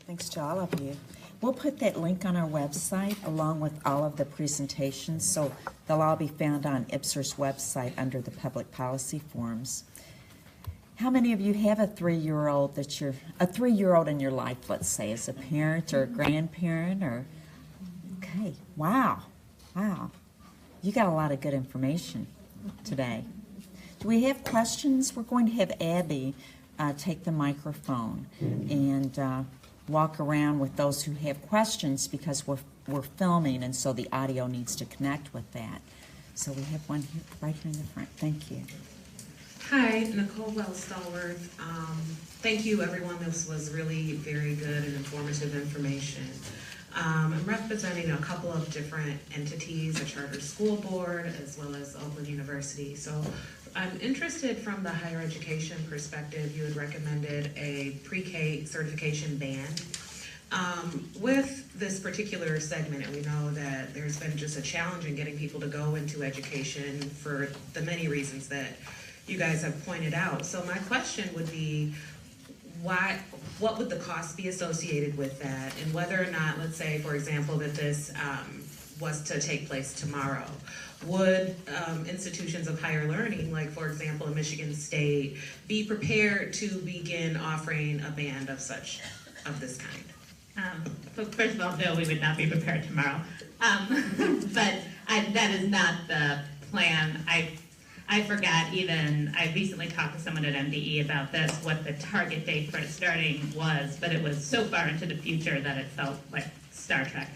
Thanks to all of you. We'll put that link on our website along with all of the presentations, so they'll all be found on IPPSR's website under the public policy forums. How many of you have a 3-year-old a 3-year-old in your life, let's say, as a parent or a grandparent or, okay, wow. You got a lot of good information today. Do we have questions? We're going to have Abby take the microphone and walk around with those who have questions, because we're filming, and so the audio needs to connect with that. So we have one here, right here in the front. Thank you. Hi, Nicole Wells-Stallworth. Thank you, everyone. This was really very good and informative information. I'm representing a couple of different entities, a charter school board, as well as Oakland University. So I'm interested from the higher education perspective. You had recommended a pre-K certification band. With this particular segment, and we know that there's been just a challenge in getting people to go into education for the many reasons that you guys have pointed out. So my question would be, what would the cost be associated with that, and whether or not, let's say, for example, that this was to take place tomorrow, would institutions of higher learning, like for example in Michigan State, be prepared to begin offering a band of this kind? So first of all, no, we would not be prepared tomorrow. But that is not the plan. I forgot even, I recently talked to someone at MDE about this, what the target date for it starting was, but it was so far into the future that it felt like Star Trek.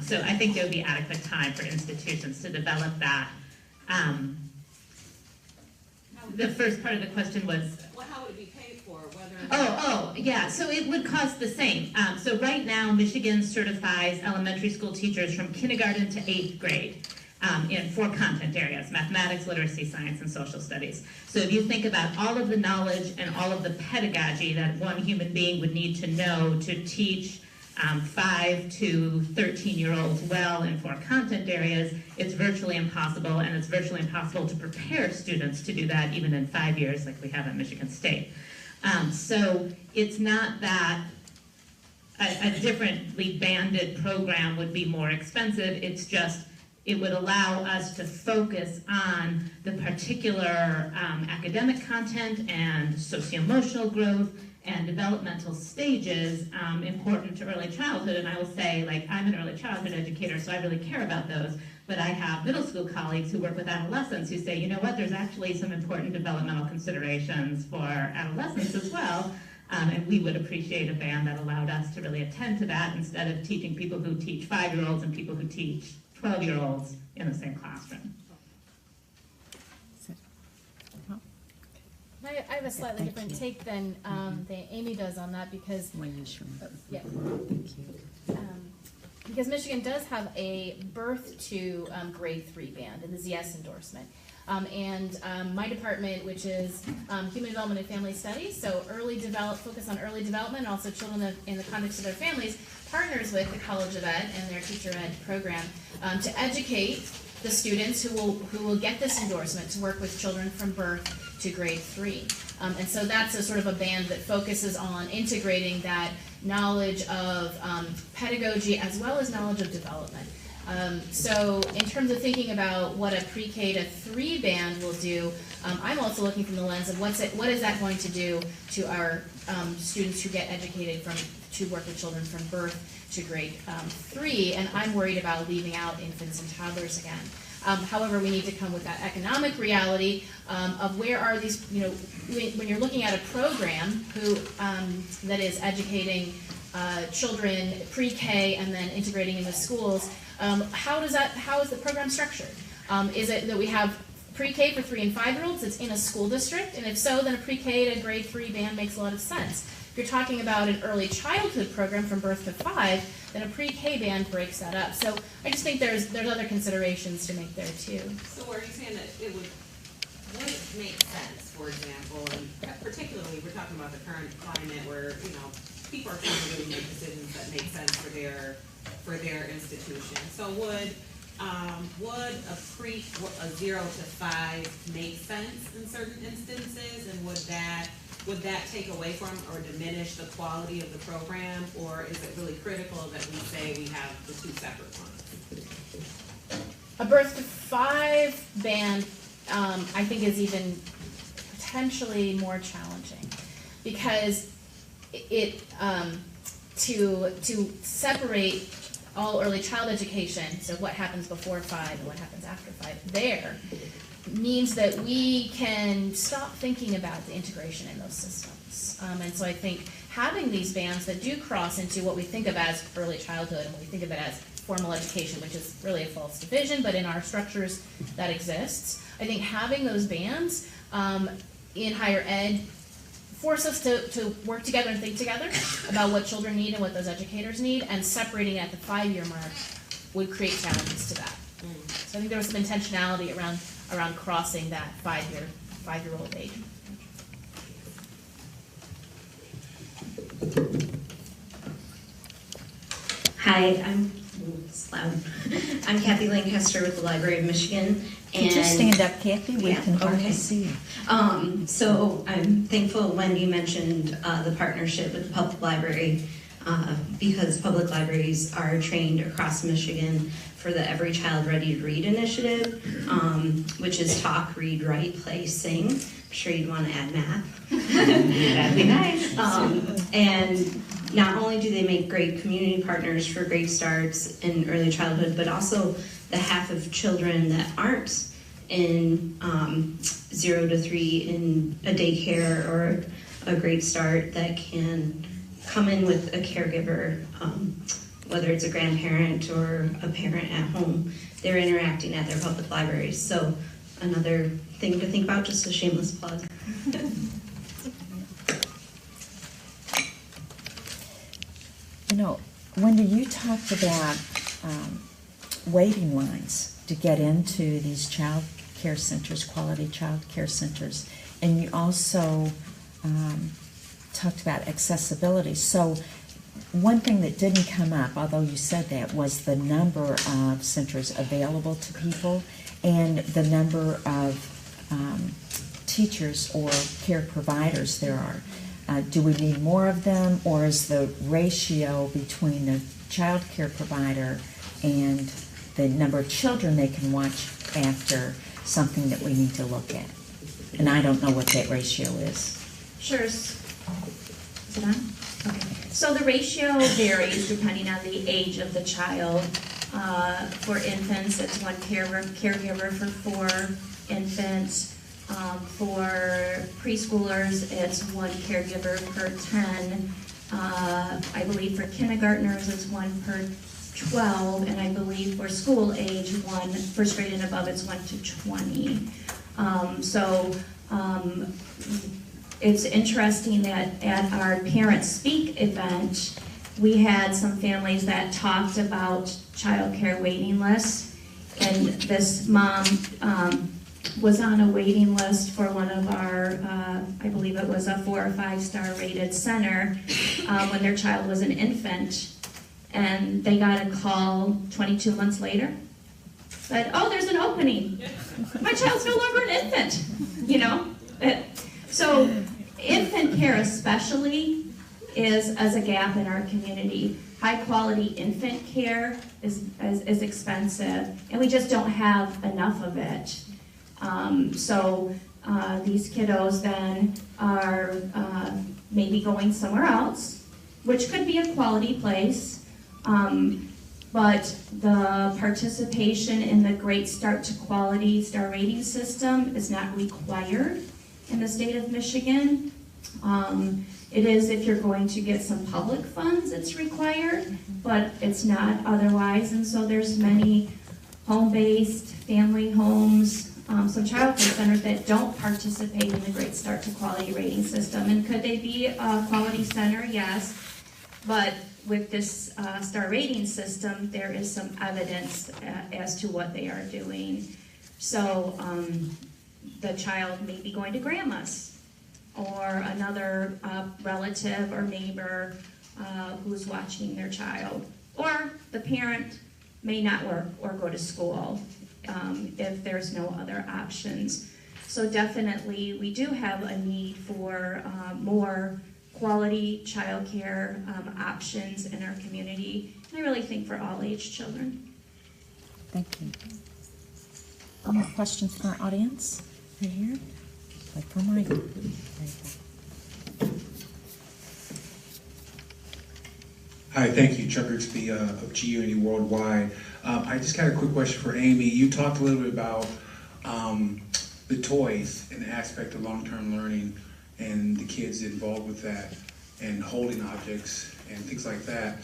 So I think there would be adequate time for institutions to develop that. The first part of the question was, well, how would it be paid for? Yeah, so it would cost the same. So right now, Michigan certifies elementary school teachers from kindergarten to 8th grade. In 4 content areas: mathematics, literacy, science, and social studies. So if you think about all of the knowledge and all of the pedagogy that one human being would need to know to teach 5 to 13-year-olds well in 4 content areas, it's virtually impossible, and it's virtually impossible to prepare students to do that even in 5 years like we have at Michigan State. So it's not that a differently banded program would be more expensive, it's just it would allow us to focus on the particular academic content and socio-emotional growth and developmental stages important to early childhood. And I will say, like, I'm an early childhood educator, so I really care about those. But I have middle school colleagues who work with adolescents who say, you know what, there's actually some important developmental considerations for adolescents as well. And we would appreciate a band that allowed us to really attend to that instead of teaching people who teach 5-year-olds and people who teach 12-year-olds in the same classroom. I have a slightly different take than Amy does on that, because yeah. Thank you. Because Michigan does have a birth to grade 3 band in the ZS endorsement. My department, which is Human Development and Family Studies, so focus on early development, and also children in the context of their families, partners with the College of Ed and their Teacher Ed program to educate the students who will get this endorsement to work with children from birth to grade 3. And so that's a sort of a band that focuses on integrating that knowledge of pedagogy as well as knowledge of development. So in terms of thinking about what a pre-K to 3 band will do, I'm also looking from the lens of what is that going to do to our students who get educated to work with children from birth to grade 3, and I'm worried about leaving out infants and toddlers again. However, we need to come with that economic reality of where are these, when you're looking at a program that is educating children pre-K and then integrating into schools, how is the program structured? Is it that we have pre-K for 3 and 5-year-olds that's in a school district? And if so, then a pre-K to grade 3 band makes a lot of sense. If you're talking about an early childhood program from birth to 5, then a pre-K band breaks that up. So I just think there's other considerations to make there too. So are you saying that would it make sense, for example, and particularly we're talking about the current climate where, people are trying to really make decisions that make sense for their institution. So would would a 0 to 5 make sense in certain instances? And would that take away from or diminish the quality of the program? Or is it really critical that we say we have the two separate ones? A birth to 5 band, I think, is even potentially more challenging, because it to separate all early child education, so what happens before 5 and what happens after 5 there, means that we can stop thinking about the integration in those systems. And so I think having these bands that do cross into what we think of as early childhood and what we think of it as formal education, which is really a false division, but in our structures that exists, I think having those bands in higher ed force us to work together and think together about what children need and what those educators need, and separating at the 5-year mark would create challenges to that. So I think there was some intentionality around crossing that 5-year-old age. Hi, I'm Kathy Lancaster with the Library of Michigan. Could you stand up, Kathy? We Yeah, can hardly okay. see you. So I'm thankful Wendy mentioned the partnership with the public library, because public libraries are trained across Michigan for the Every Child Ready to Read initiative, which is talk, read, write, play, sing. I'm sure you'd want to add math. That'd be nice. And not only do they make great community partners for great starts in early childhood, but also the half of children that aren't in 0 to 3 in a daycare or a great start that can come in with a caregiver, whether it's a grandparent or a parent at home. They're interacting at their public libraries. So another thing to think about, just a shameless plug. You know, Wendy, you talked about waiting lines to get into these child care centers, quality child care centers, and you also talked about accessibility. So one thing that didn't come up, although you said that, was the number of centers available to people and the number of teachers or care providers there are. Do we need more of them, or is the ratio between the child care provider and the number of children they can watch after something that we need to look at? And I don't know what that ratio is. Sure. Is it on? Okay. So the ratio varies depending on the age of the child. For infants, it's one caregiver for 4 infants. For preschoolers, it's one caregiver per 10. I believe for kindergartners, it's 1 per 12, and I believe for school age, first grade and above, it's 1 to 20. It's interesting that at our Parent Speak event, we had some families that talked about child care waiting lists, and this mom was on a waiting list for one of our, I believe it was a 4 or 5 star rated center when their child was an infant, and they got a call 22 months later that, oh, there's an opening. My child's no longer an infant, you know? So infant care especially is a gap in our community. High quality infant care is expensive, and we just don't have enough of it. These kiddos then are maybe going somewhere else, which could be a quality place, but the participation in the Great Start to Quality star rating system is not required in the state of Michigan. It is if you're going to get some public funds, it's required, but it's not otherwise, and so there's many home-based family homes, some child care centers that don't participate in the Great Start to Quality rating system. And could they be a quality center? Yes. But with this star rating system, there is some evidence as to what they are doing. So the child may be going to grandma's or another relative or neighbor who's watching their child. Or the parent may not work or go to school if there's no other options. So definitely, we do have a need for more quality childcare options in our community, and I really think for all age children. Thank you. Any more questions from our audience? Right here? Like for Mike. There you go. Hi, thank you. Chuck Rigsby of GUNE Worldwide. I just got a quick question for Amy. You talked a little bit about the toys and the aspect of long-term learning and the kids involved with that and holding objects and things like that.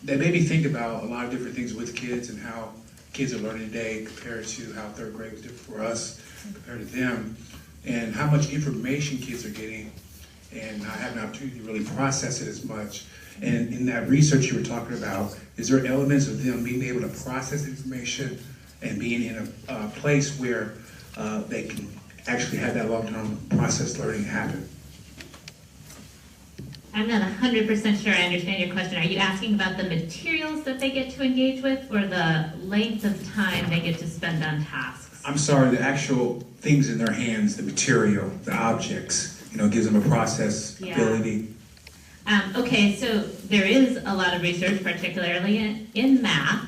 That made me think about a lot of different things with kids and how kids are learning today compared to how third grade was different for us compared to them, and how much information kids are getting and not having an opportunity to really process it as much. And in that research you were talking about, is there elements of them being able to process information and being in a place where they can actually have that long-term process learning happen? I'm not 100% sure I understand your question. Are you asking about the materials that they get to engage with, or the length of time they get to spend on tasks? I'm sorry, the actual things in their hands, the material, the objects, gives them a process ability. Okay, so there is a lot of research, particularly in math,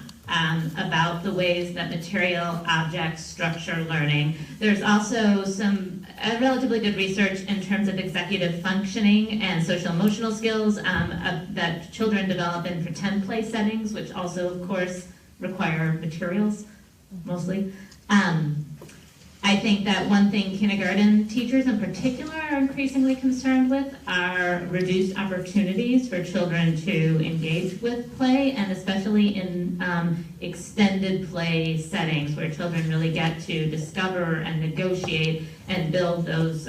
about the ways that material objects structure learning. There's also some relatively good research in terms of executive functioning and social emotional skills that children develop in pretend play settings, which also, of course, require materials, mostly. I think that one thing kindergarten teachers in particular are increasingly concerned with are reduced opportunities for children to engage with play, and especially in extended play settings where children really get to discover and negotiate and build those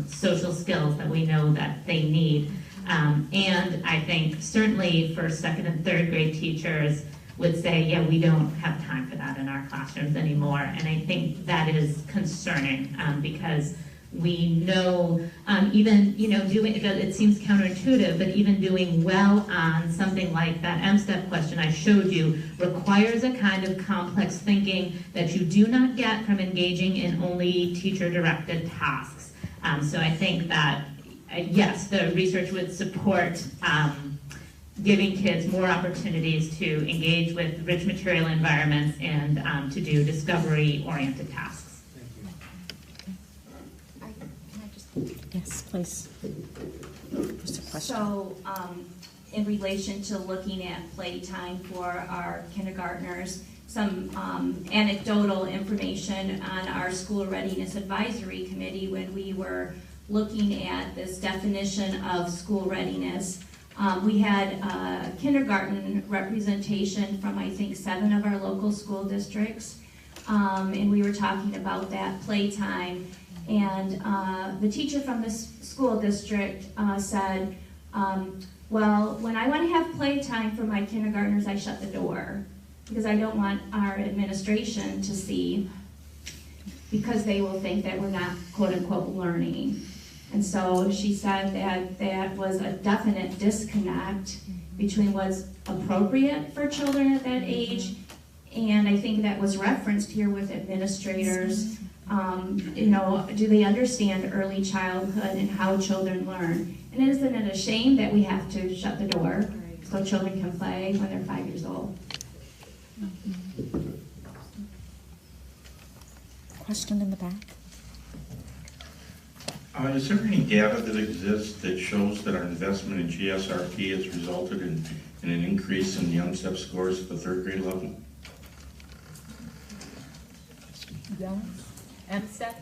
social skills that we know that they need. And I think certainly for second and third grade teachers would say, yeah, we don't have time for that in our classrooms anymore. And I think that is concerning because we know even, doing, it seems counterintuitive, but even doing well on something like that M-STEP question I showed you requires a kind of complex thinking that you do not get from engaging in only teacher-directed tasks. So I think that, yes, the research would support giving kids more opportunities to engage with rich material environments and to do discovery-oriented tasks. Yes, please. Just a question. So, in relation to looking at playtime for our kindergartners, some anecdotal information on our School Readiness Advisory Committee when we were looking at this definition of school readiness. We had kindergarten representation from, I think, 7 of our local school districts, and we were talking about that playtime. And the teacher from this school district said, well, when I want to have playtime for my kindergartners, I shut the door because I don't want our administration to see, because they will think that we're not quote-unquote learning. And so she said that that was a definite disconnect between what's appropriate for children at that age, and I think that was referenced here with administrators. Do they understand early childhood and how children learn? And isn't it a shame that we have to shut the door so children can play when they're 5 years old? Question in the back. Is there any data that exists that shows that our investment in GSRP has resulted in an increase in the M-STEP scores at the third grade level? Yeah. M-STEP?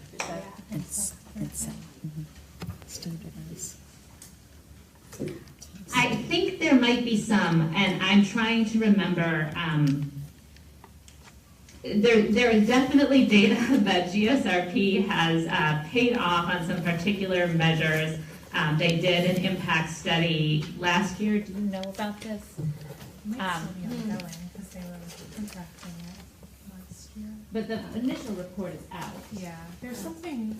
It's standardized. I think there might be some, and I'm trying to remember. There is definitely data that GSRP has paid off on some particular measures. They did an impact study last year. Do you know about this? But the initial report is out. Yeah, there's something,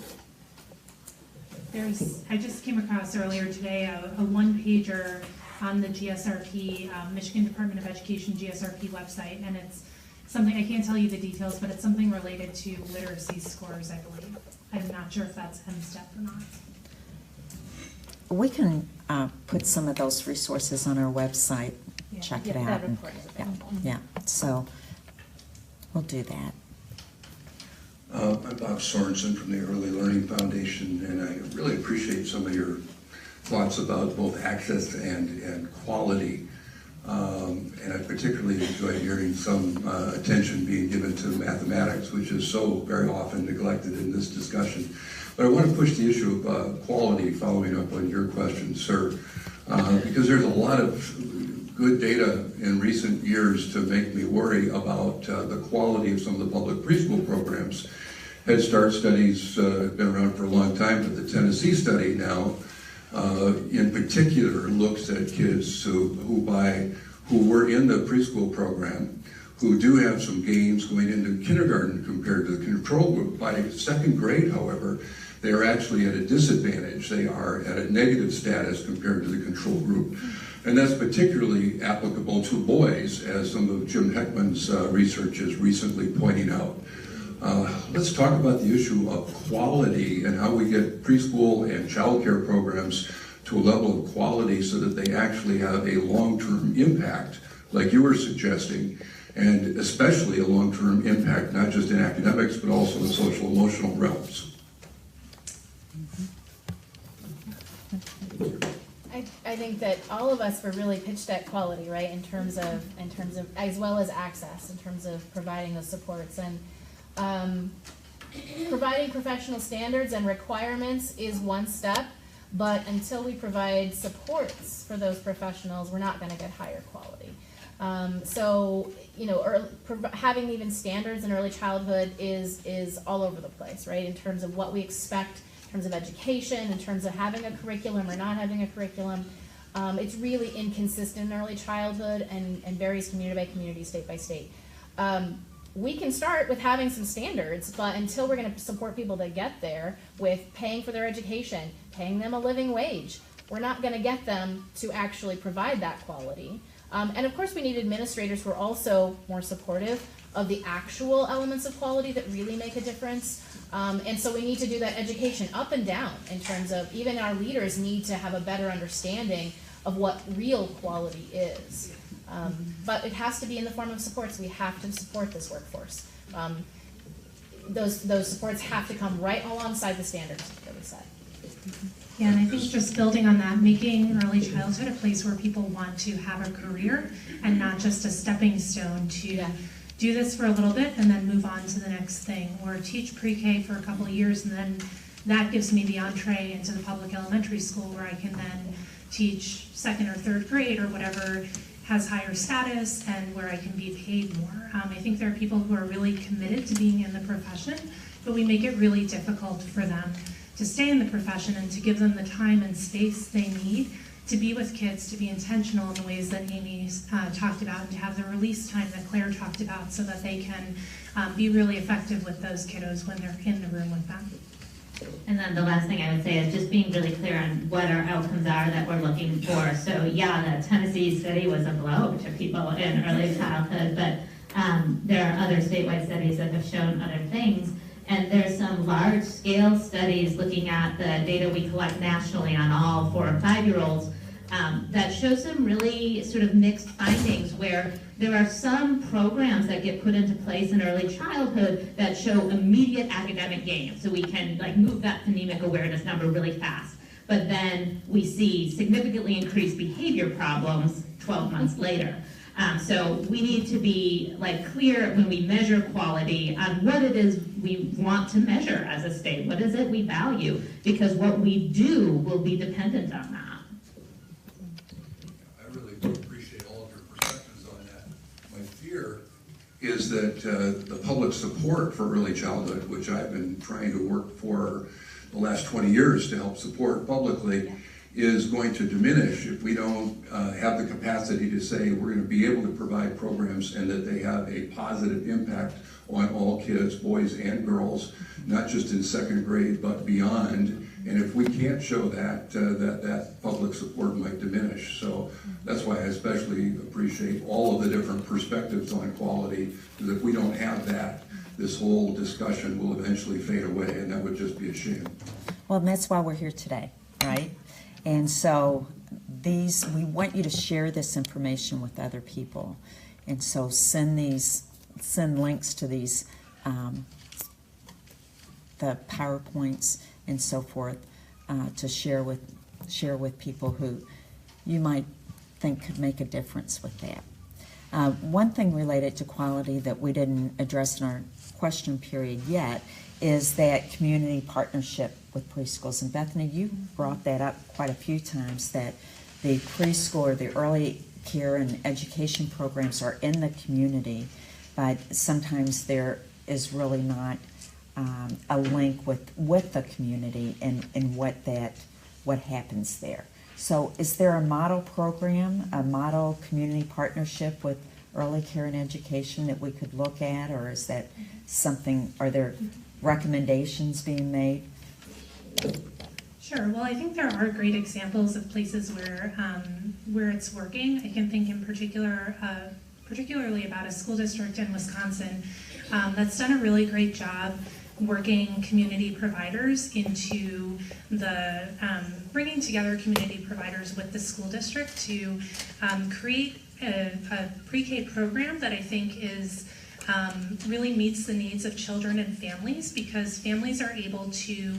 I just came across earlier today a one-pager on the GSRP, Michigan Department of Education GSRP website, and it's something, I can't tell you the details, but it's something related to literacy scores, I believe. I'm not sure if that's MSTEP or not. We can put some of those resources on our website, Yeah. check Yeah, it out. that and- report is yeah, available. yeah, so we'll do that. I'm Bob Sorensen from the Early Learning Foundation, and I really appreciate some of your thoughts about both access and quality. And I particularly enjoyed hearing some attention being given to mathematics, which is so very often neglected in this discussion. But I want to push the issue of quality, following up on your question, sir, because there's a lot of good data in recent years to make me worry about the quality of some of the public preschool programs. Head Start studies have been around for a long time, but the Tennessee study now in particular looks at kids who were in the preschool program, who do have some gains going into kindergarten compared to the control group. By second grade, however, they are actually at a disadvantage. They are at a negative status compared to the control group. And that's particularly applicable to boys, as some of Jim Heckman's research is recently pointing out. Let's talk about the issue of quality and how we get preschool and child care programs to a level of quality so that they actually have a long-term impact, like you were suggesting, and especially a long-term impact, not just in academics, but also in social-emotional realms. I think that all of us were really pitched at quality, right, in terms of, as well as access, in terms of providing those supports. And providing professional standards and requirements is one step, but until we provide supports for those professionals, we're not gonna get higher quality. So, you know, having even standards in early childhood is all over the place, right, in terms of what we expect, in terms of education, in terms of having a curriculum or not having a curriculum. It's really inconsistent in early childhood and varies community by community, state by state. We can start with having some standards, but until we're going to support people to get there with paying for their education, paying them a living wage, we're not going to get them to actually provide that quality. And of course we need administrators who are also more supportive of the actual elements of quality that really make a difference. And so we need to do that education up and down in terms of even our leaders need to have a better understanding of what real quality is. But it has to be in the form of supports. We have to support this workforce. Those supports have to come right alongside the standards that we set. Yeah, and I think just building on that, making early childhood a place where people want to have a career and not just a stepping stone to do this for a little bit and then move on to the next thing, or teach pre-K for a couple of years and then that gives me the entree into the public elementary school where I can then teach second or third grade or whatever has higher status and where I can be paid more. I think there are people who are really committed to being in the profession, but we make it really difficult for them to stay in the profession and to give them the time and space they need to be with kids, to be intentional in the ways that Amy talked about, and to have the release time that Claire talked about so that they can be really effective with those kiddos when they're in the room with them. And then the last thing I would say is just being really clear on what our outcomes are that we're looking for. So yeah, the Tennessee study was a blow to people in early childhood, but there are other statewide studies that have shown other things. And there's some large-scale studies looking at the data we collect nationally on all 4 and 5-year-olds that show some really sort of mixed findings where there are some programs that get put into place in early childhood that show immediate academic gain. So we can like move that phonemic awareness number really fast. But then we see significantly increased behavior problems 12 months later. So we need to be like clear when we measure quality on what it is we want to measure as a state. What is it we value? Because what we do will be dependent on that. I really do appreciate all of your perspectives on that. My fear is that the public support for early childhood, which I've been trying to work for the last 20 years to help support publicly, is going to diminish if we don't have the capacity to say we're going to be able to provide programs and that they have a positive impact on all kids, boys and girls, not just in second grade, but beyond, And if we can't show that, that public support might diminish. So that's why I especially appreciate all of the different perspectives on quality, because if we don't have that, this whole discussion will eventually fade away, and that would just be a shame. Well, and that's why we're here today, right? And so we want you to share this information with other people. And so send links to these, the PowerPoints and so forth, to share with people who you might think could make a difference with that. One thing related to quality that we didn't address in our question period yet is that community partnership with preschools. And Bethany, you brought that up quite a few times, that the preschool or the early care and education programs are in the community, but sometimes there is really not a link with the community and what happens there. So is there a model program, a model community partnership with early care and education that we could look at, or is that something, are there recommendations being made? Sure. Well, I think there are great examples of places where it's working. I can think in particularly about a school district in Wisconsin that's done a really great job working community providers into the bringing together community providers with the school district to create a pre-K program that I think is really meets the needs of children and families, because families are able to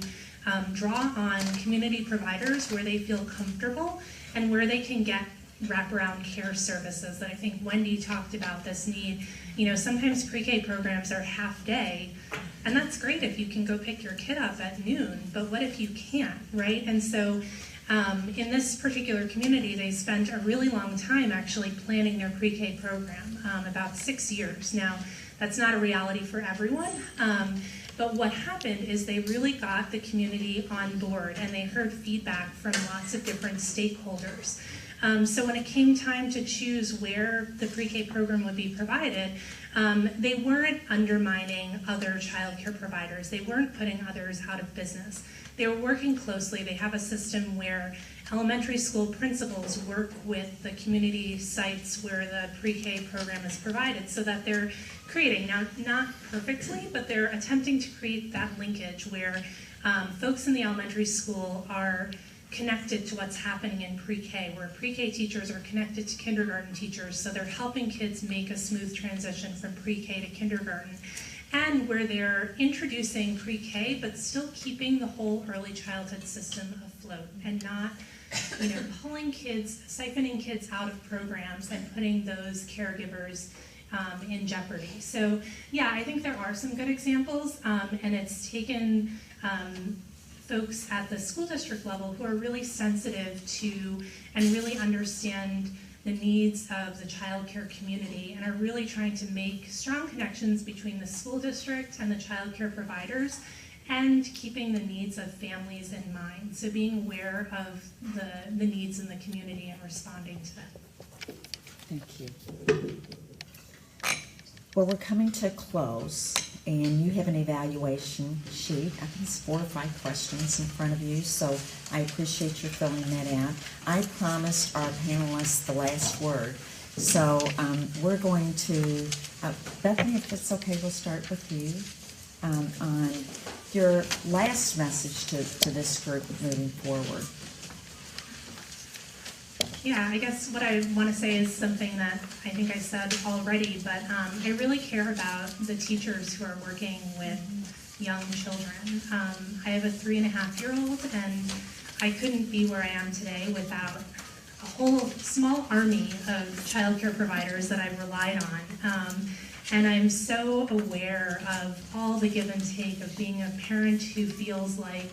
draw on community providers where they feel comfortable and where they can get wraparound care services. That I think Wendy talked about this need. You know, sometimes pre-K programs are half day, and that's great if you can go pick your kid up at noon, but what if you can't, right? And so in this particular community, they spent a really long time actually planning their pre-K program, about 6 years. Now, that's not a reality for everyone, but what happened is they really got the community on board, and they heard feedback from lots of different stakeholders. So when it came time to choose where the pre-K program would be provided, they weren't undermining other child care providers. They weren't putting others out of business. They were working closely. They have a system where elementary school principals work with the community sites where the pre-K program is provided, so that they're creating, now not perfectly, but they're attempting to create that linkage where folks in the elementary school are connected to what's happening in pre-K, where pre-K teachers are connected to kindergarten teachers, so they're helping kids make a smooth transition from pre-K to kindergarten, and where they're introducing pre-K but still keeping the whole early childhood system afloat and not, you know, pulling kids, siphoning kids out of programs and putting those caregivers in jeopardy. So yeah, I think there are some good examples, and it's taken folks at the school district level who are really sensitive to and really understand the needs of the child care community and are really trying to make strong connections between the school district and the child care providers and keeping the needs of families in mind. So being aware of the needs in the community and responding to them. Thank you. Well, we're coming to a close, and you have an evaluation sheet. I think it's 4 or 5 questions in front of you, so I appreciate you filling that out. I promised our panelists the last word, so we're going to, Bethany, if it's okay, we'll start with you on your last message to this group moving forward. Yeah, I guess what I want to say is something that I think I said already, but I really care about the teachers who are working with young children. I have a 3.5-year-old, and I couldn't be where I am today without a whole small army of child care providers that I've relied on. And I'm so aware of all the give and take of being a parent who feels like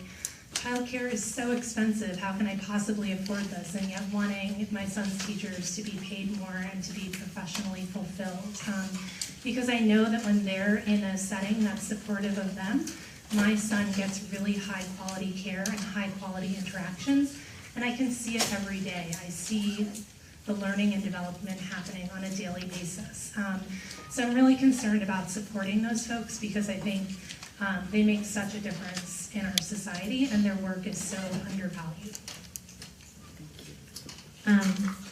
childcare is so expensive, how can I possibly afford this? And yet wanting my son's teachers to be paid more and to be professionally fulfilled. Because I know that when they're in a setting that's supportive of them, my son gets really high quality care and high quality interactions, and I can see it every day. I see the learning and development happening on a daily basis. So I'm really concerned about supporting those folks, because I think They make such a difference in our society, and their work is so undervalued.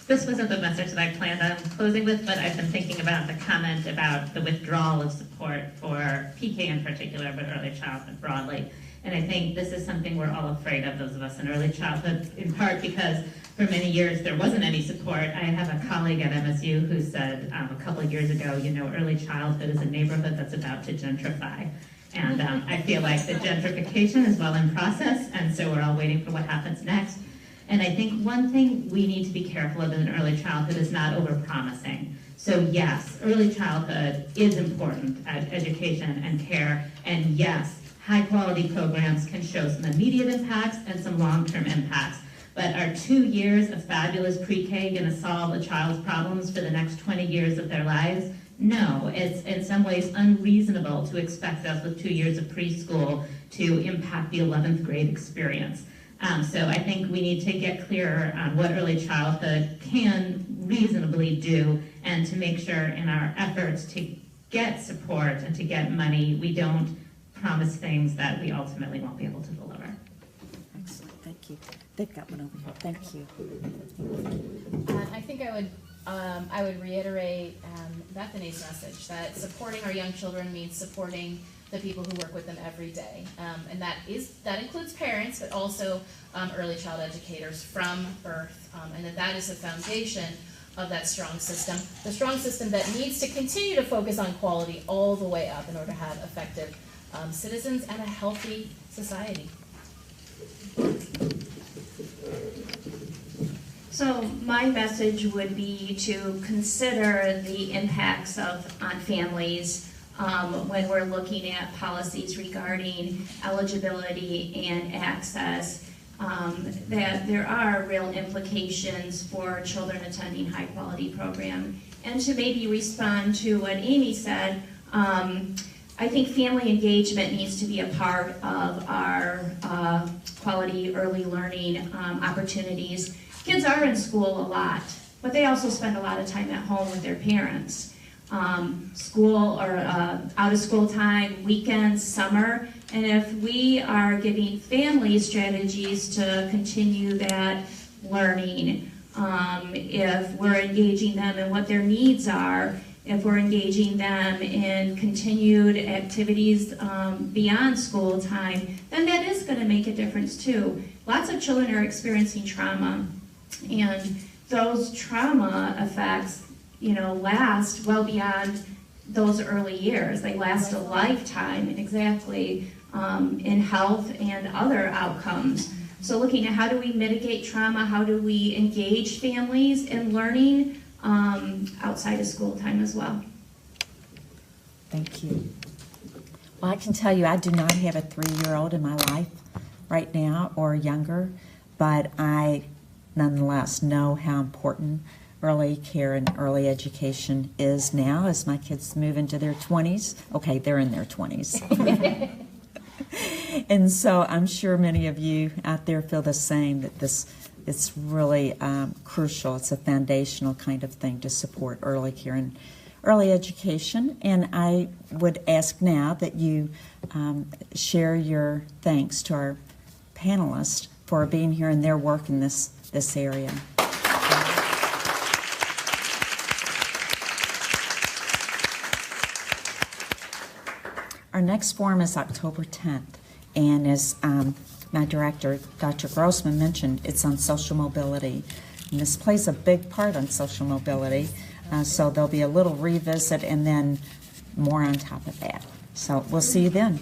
This wasn't the message that I planned on closing with, but I've been thinking about the comment about the withdrawal of support for PK in particular, but early childhood broadly. And I think this is something we're all afraid of, those of us in early childhood, in part because for many years there wasn't any support. I have a colleague at MSU who said a couple of years ago, you know, early childhood is a neighborhood that's about to gentrify. And I feel like the gentrification is well in process, and so we're all waiting for what happens next. And I think one thing we need to be careful of in early childhood is not over-promising. So yes, early childhood is important at education and care, and yes, high-quality programs can show some immediate impacts and some long-term impacts. But are 2 years of fabulous pre-K going to solve a child's problems for the next 20 years of their lives? No, it's in some ways unreasonable to expect us with 2 years of preschool to impact the 11th grade experience. So I think we need to get clearer on what early childhood can reasonably do, and to make sure in our efforts to get support and to get money, we don't promise things that we ultimately won't be able to deliver. Excellent, thank you. They've got one over here, thank you. I think I would reiterate Bethany's message that supporting our young children means supporting the people who work with them every day, and that includes parents, but also early child educators from birth, and that is the foundation of that strong system. The strong system that needs to continue to focus on quality all the way up in order to have effective citizens and a healthy society. So my message would be to consider the impacts on families when we're looking at policies regarding eligibility and access, that there are real implications for children attending high-quality program. And to maybe respond to what Amy said, I think family engagement needs to be a part of our quality early learning opportunities. Kids are in school a lot, but they also spend a lot of time at home with their parents. School or out of school time, weekends, summer, and if we are giving families strategies to continue that learning, if we're engaging them in what their needs are, if we're engaging them in continued activities beyond school time, then that is going to make a difference too. Lots of children are experiencing trauma, and those trauma effects, you know, last well beyond those early years. They last a lifetime, exactly, in health and other outcomes. So looking at how do we mitigate trauma, how do we engage families in learning outside of school time as well. Thank you. Well, I can tell you I do not have a 3-year-old in my life right now or younger, but I nonetheless know how important early care and early education is now as my kids move into their 20s. Okay, they're in their 20s. And so I'm sure many of you out there feel the same, that it's really crucial. It's a foundational kind of thing to support early care and early education. And I would ask now that you share your thanks to our panelists for being here and their work in this area. Our next forum is October 10th, and as my director, Dr. Grossman, mentioned, it's on social mobility. And this plays a big part on social mobility, so there'll be a little revisit and then more on top of that. So we'll see you then.